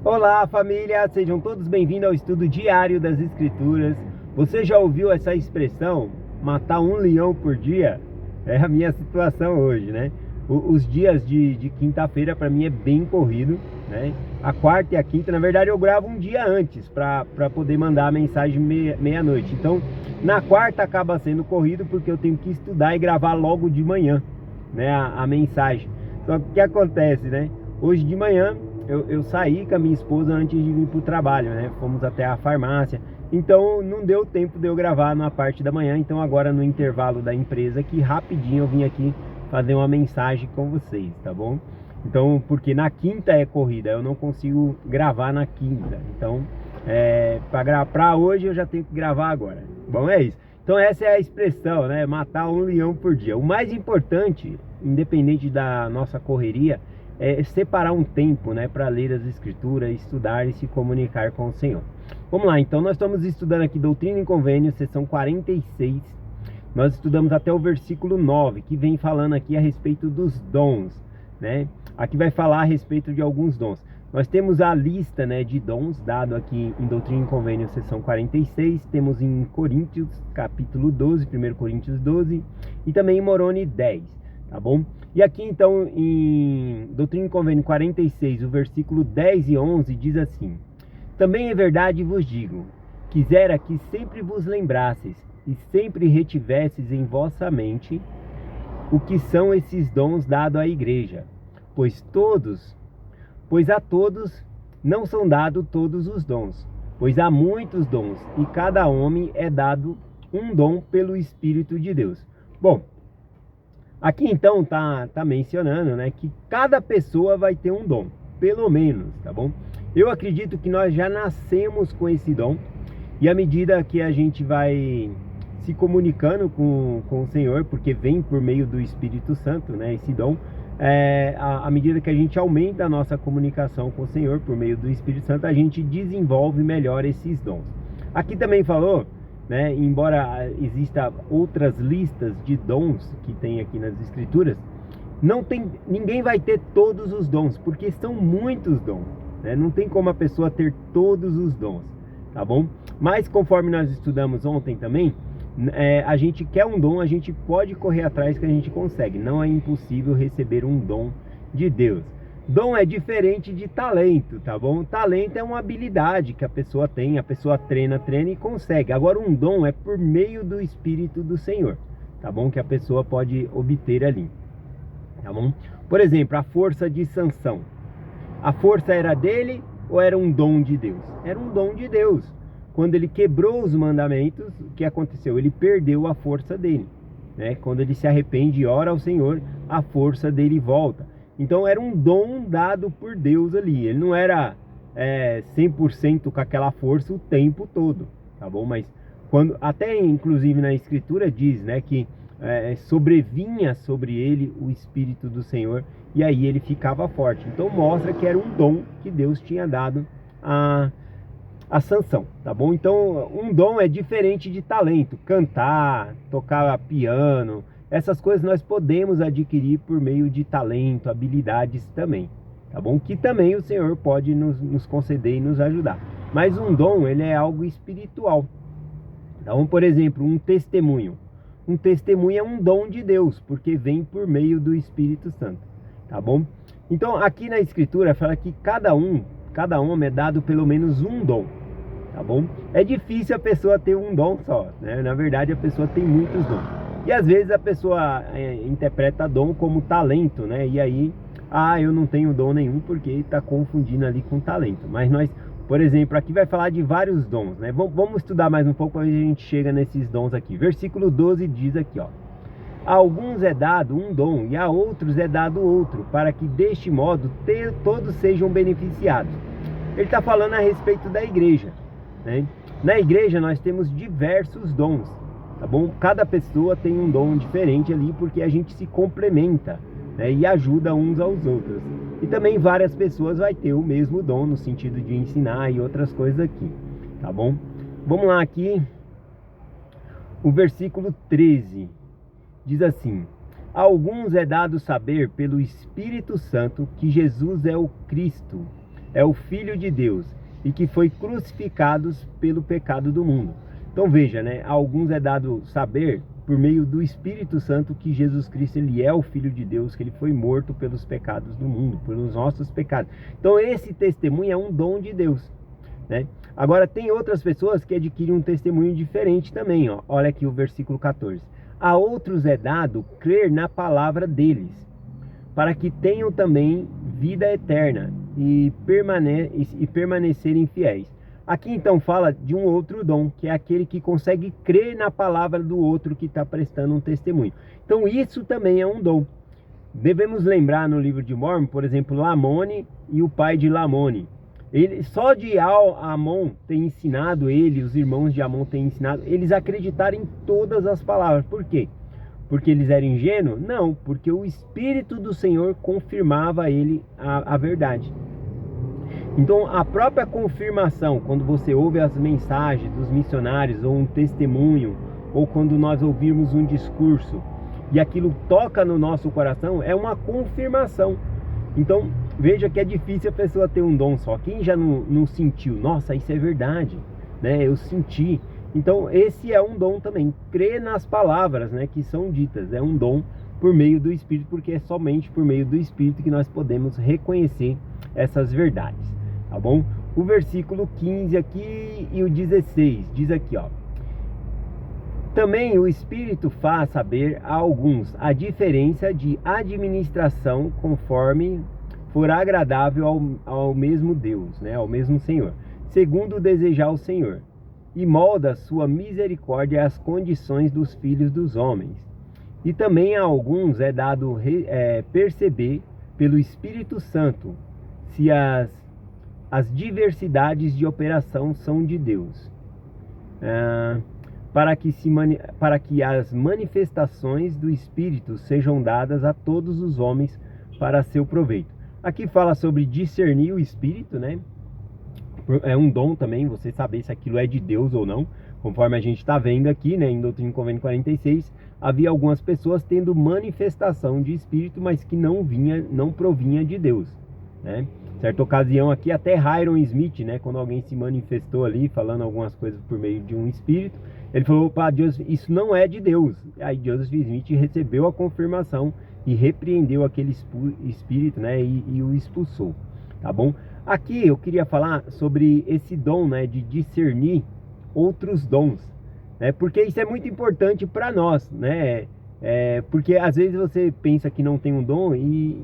Olá, família! Sejam todos bem-vindos ao estudo diário das Escrituras. Você já ouviu essa expressão, matar um leão por dia? É a minha situação hoje, né? Os dias de quinta-feira para mim é bem corrido, né? A quarta e a quinta, na verdade, eu gravo um dia antes para poder mandar a mensagem meia-noite. Então, na quarta acaba sendo corrido porque eu tenho que estudar e gravar logo de manhã, né? A mensagem. Só que o que acontece, né? Hoje de manhã eu saí com a minha esposa antes de vir para o trabalho, né? Fomos até a farmácia. Então não deu tempo de eu gravar na parte da manhã. Então agora no intervalo da empresa aqui, rapidinho eu vim aqui fazer uma mensagem com vocês, tá bom? Então, porque na quinta é corrida, eu não consigo gravar na quinta. Então, para hoje eu já tenho que gravar agora. Bom, é isso. Então essa é a expressão, né? Matar um leão por dia. O mais importante, independente da nossa correria, é separar um tempo, né, para ler as Escrituras, estudar e se comunicar com o Senhor. Vamos lá, então nós estamos estudando aqui Doutrina e Convênios, seção 46. Nós estudamos até o versículo 9, que vem falando aqui a respeito dos dons, né? Aqui vai falar a respeito de alguns dons. Nós temos a lista, né, de dons dado aqui em Doutrina e Convênios, seção 46. Temos em Coríntios, capítulo 12, 1 Coríntios 12, e também em Moroni 10, tá bom? E aqui então em Doutrina e Convênio 46, o versículo 10 e 11 diz assim: Também é verdade vos digo, quisera que sempre vos lembrasseis e sempre retivesseis em vossa mente o que são esses dons dados à igreja, pois a todos não são dados todos os dons, pois há muitos dons e cada homem é dado um dom pelo Espírito de Deus. Bom, aqui então tá mencionando, né, que cada pessoa vai ter um dom, pelo menos, tá bom? Eu acredito que nós já nascemos com esse dom, e à medida que a gente vai se comunicando com o Senhor, porque vem por meio do Espírito Santo, né, esse dom, à medida que a gente aumenta a nossa comunicação com o Senhor por meio do Espírito Santo, a gente desenvolve melhor esses dons. Aqui também falou, né, embora exista outras listas de dons que tem aqui nas Escrituras, ninguém vai ter todos os dons, porque são muitos dons, né? Não tem como a pessoa ter todos os dons, tá bom? Mas conforme nós estudamos ontem também, a gente quer um dom, a gente pode correr atrás que a gente consegue. Não é impossível receber um dom de Deus. Dom é diferente de talento, tá bom? Talento é uma habilidade que a pessoa tem, a pessoa treina e consegue. Agora um dom é por meio do Espírito do Senhor, tá bom? Que a pessoa pode obter ali, tá bom? Por exemplo, a força de Sansão. A força era dele ou era um dom de Deus? Era um dom de Deus. Quando ele quebrou os mandamentos, o que aconteceu? Ele perdeu a força dele, né? Quando ele se arrepende e ora ao Senhor, a força dele volta. Então era um dom dado por Deus ali. Ele não era 100% com aquela força o tempo todo, tá bom? Mas quando, até inclusive na Escritura diz, né, que sobrevinha sobre ele o Espírito do Senhor, e aí ele ficava forte. Então mostra que era um dom que Deus tinha dado a Sansão, tá bom? Então um dom é diferente de talento. Cantar, tocar piano, essas coisas nós podemos adquirir por meio de talento, habilidades também, tá bom? Que também o Senhor pode nos conceder e nos ajudar. Mas um dom, ele é algo espiritual. Então, por exemplo, um testemunho. Um testemunho é um dom de Deus, porque vem por meio do Espírito Santo, tá bom? Então aqui na Escritura fala que cada homem é dado pelo menos um dom, tá bom? É difícil a pessoa ter um dom só, né? Na verdade a pessoa tem muitos dons. E às vezes a pessoa interpreta dom como talento, né? E aí, eu não tenho dom nenhum, porque está confundindo ali com talento. Mas nós, por exemplo, aqui vai falar de vários dons, né? Vamos estudar mais um pouco para a gente chega nesses dons aqui. Versículo 12 diz aqui, ó: A alguns é dado um dom e a outros é dado outro, para que deste modo todos sejam beneficiados. Ele está falando a respeito da igreja, né? Na igreja nós temos diversos dons, tá bom? Cada pessoa tem um dom diferente ali, porque a gente se complementa, né, e ajuda uns aos outros. E também várias pessoas vai ter o mesmo dom no sentido de ensinar e outras coisas aqui, tá bom? Vamos lá aqui, o versículo 13 diz assim: A alguns é dado saber pelo Espírito Santo que Jesus é o Cristo, é o Filho de Deus e que foi crucificado pelo pecado do mundo. Então veja, né? A alguns é dado saber por meio do Espírito Santo que Jesus Cristo ele é o Filho de Deus, que ele foi morto pelos pecados do mundo, pelos nossos pecados. Então esse testemunho é um dom de Deus, né? Agora tem outras pessoas que adquirem um testemunho diferente também, ó. Olha aqui o versículo 14. A outros é dado crer na palavra deles, para que tenham também vida eterna e permanecerem fiéis. Aqui então fala de um outro dom, que é aquele que consegue crer na palavra do outro que está prestando um testemunho. Então isso também é um dom. Devemos lembrar no livro de Mórmon, por exemplo, Lamone e o pai de Lamone. Ele, só de Amon ter ensinado ele, os irmãos de Amon terem ensinado, eles acreditaram em todas as palavras. Por quê? Porque eles eram ingênuos? Não, porque o Espírito do Senhor confirmava a ele a verdade. Então a própria confirmação, quando você ouve as mensagens dos missionários, ou um testemunho, ou quando nós ouvirmos um discurso, e aquilo toca no nosso coração, é uma confirmação. Então veja que é difícil a pessoa ter um dom só. Quem já não sentiu, nossa, isso é verdade, né? Eu senti. Então esse é um dom também, crer nas palavras, né, que são ditas. É um dom por meio do Espírito, porque é somente por meio do Espírito que nós podemos reconhecer essas verdades, tá bom? O versículo 15 aqui e o 16 diz aqui, ó: também o Espírito faz saber a alguns a diferença de administração conforme for agradável ao mesmo Deus, né, ao mesmo Senhor, segundo desejar o Senhor, e molda sua misericórdia às condições dos filhos dos homens. E também a alguns é dado perceber pelo Espírito Santo se as diversidades de operação são de Deus, para que as manifestações do Espírito sejam dadas a todos os homens para seu proveito. Aqui fala sobre discernir o Espírito, né? É um dom também, você saber se aquilo é de Deus ou não. Conforme a gente está vendo aqui, né, em Doutrina e Convênio 46, havia algumas pessoas tendo manifestação de Espírito, mas que não provinha de Deus, né? Certa ocasião aqui, até Hiram Smith, né, quando alguém se manifestou ali, falando algumas coisas por meio de um Espírito, ele falou, opa, Joseph, isso não é de Deus. Aí Joseph Smith recebeu a confirmação e repreendeu aquele espírito, né, e o expulsou, tá bom? Aqui eu queria falar sobre esse dom, né, de discernir outros dons, né, porque isso é muito importante para nós, né, porque às vezes você pensa que não tem um dom e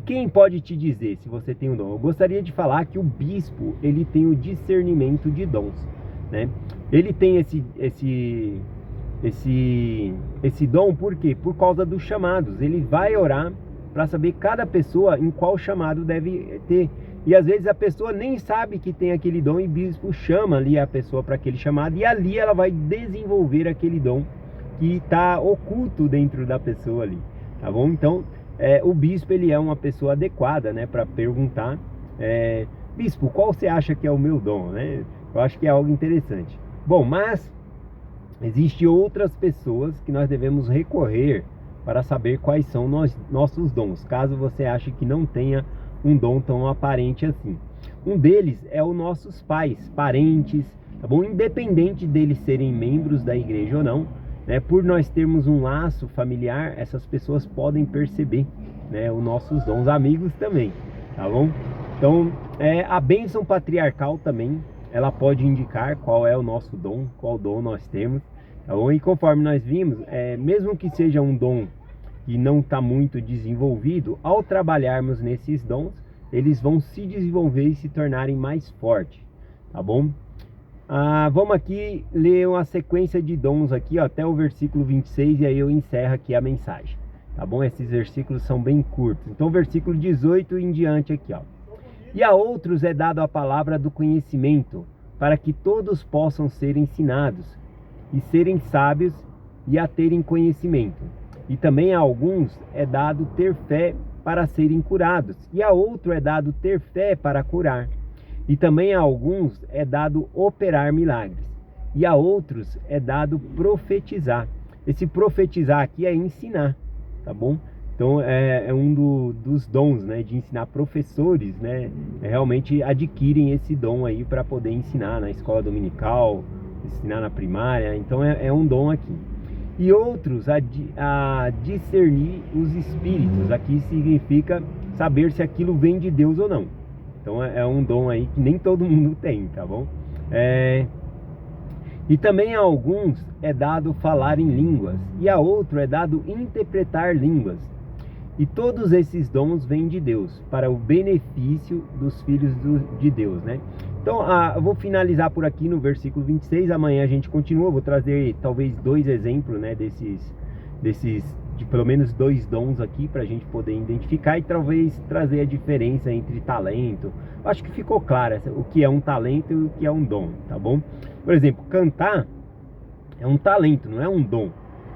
quem pode te dizer se você tem um dom? Eu gostaria de falar que o bispo, ele tem o discernimento de dons, né? Ele tem esse dom, por quê? Por causa dos chamados. Ele vai orar para saber cada pessoa em qual chamado deve ter. E às vezes a pessoa nem sabe que tem aquele dom e o bispo chama ali a pessoa para aquele chamado, e ali ela vai desenvolver aquele dom que está oculto dentro da pessoa ali, tá bom? Então o bispo, ele é uma pessoa adequada, né, para perguntar, bispo, qual você acha que é o meu dom, né? Eu acho que é algo interessante. Bom, mas existem outras pessoas que nós devemos recorrer para saber quais são nossos dons, caso você ache que não tenha um dom tão aparente assim. Um deles é os nossos pais, parentes, tá bom? Independente deles serem membros da igreja ou não, né? Por nós termos um laço familiar, essas pessoas podem perceber, né, os nossos dons. Amigos também, tá bom? Então, a bênção patriarcal também, ela pode indicar qual é o nosso dom, qual dom nós temos, tá bom? E conforme nós vimos, mesmo que seja um dom que não está muito desenvolvido, ao trabalharmos nesses dons, eles vão se desenvolver e se tornarem mais fortes, tá bom? Vamos aqui ler uma sequência de dons aqui, ó, até o versículo 26, e aí eu encerro aqui a mensagem, tá bom? Esses versículos são bem curtos. Então, versículo 18 em diante aqui, ó. E a outros é dado a palavra do conhecimento, para que todos possam ser ensinados, e serem sábios, e a terem conhecimento. E também a alguns é dado ter fé para serem curados, e a outro é dado ter fé para curar. E também a alguns é dado operar milagres, e a outros é dado profetizar. Esse profetizar aqui é ensinar, tá bom? Então é dos dons, né, de ensinar. Professores, né, realmente adquirem esse dom aí para poder ensinar na escola dominical, ensinar na primária. Então é um dom aqui. E outros a discernir os espíritos. Aqui significa saber se aquilo vem de Deus ou não. Então é um dom aí que nem todo mundo tem, tá bom? E também a alguns é dado falar em línguas, e a outro é dado interpretar línguas. E todos esses dons vêm de Deus, para o benefício dos filhos de Deus, né? Então, eu vou finalizar por aqui no versículo 26, amanhã a gente continua, vou trazer talvez 2 exemplos, né, de pelo menos 2 dons aqui, para a gente poder identificar e talvez trazer a diferença entre talento. Acho que ficou claro o que é um talento e o que é um dom, tá bom? Por exemplo, cantar é um talento, não é um dom,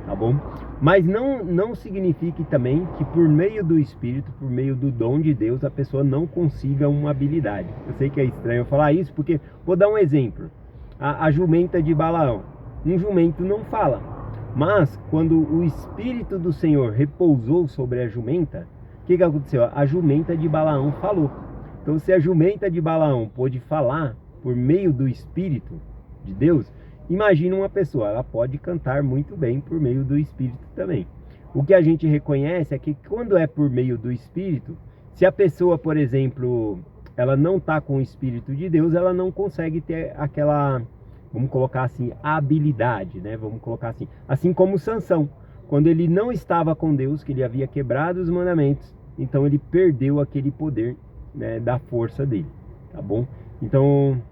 tá bom? Mas não significa também que por meio do Espírito, por meio do dom de Deus, a pessoa não consiga uma habilidade. Eu sei que é estranho falar isso, porque, vou dar um exemplo. A jumenta de Balaão. Um jumento não fala, mas quando o Espírito do Senhor repousou sobre a jumenta, o que aconteceu? A jumenta de Balaão falou. Então, se a jumenta de Balaão pôde falar por meio do Espírito de Deus, imagina uma pessoa, ela pode cantar muito bem por meio do Espírito também. O que a gente reconhece é que quando é por meio do Espírito, se a pessoa, por exemplo, ela não está com o Espírito de Deus, ela não consegue ter aquela, vamos colocar assim, habilidade, né? Vamos colocar assim. Assim como Sansão, quando ele não estava com Deus, que ele havia quebrado os mandamentos, então ele perdeu aquele poder, né, da força dele, tá bom? Então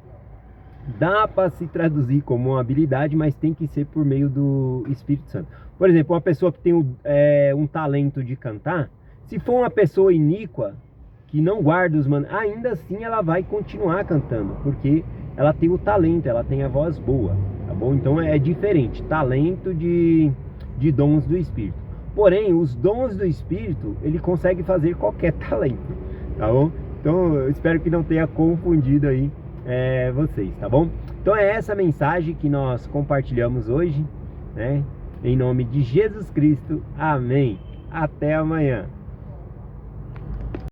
dá para se traduzir como uma habilidade, mas tem que ser por meio do Espírito Santo. Por exemplo, uma pessoa que tem um talento de cantar, se for uma pessoa iníqua, que não guarda os mandamentos, ainda assim ela vai continuar cantando, porque ela tem o talento, ela tem a voz boa, tá bom? Então é diferente, talento de dons do Espírito. Porém, os dons do Espírito, ele consegue fazer qualquer talento, tá bom? Então eu espero que não tenha confundido aí vocês, tá bom? Então é essa mensagem que nós compartilhamos hoje, né? Em nome de Jesus Cristo, amém. Até amanhã.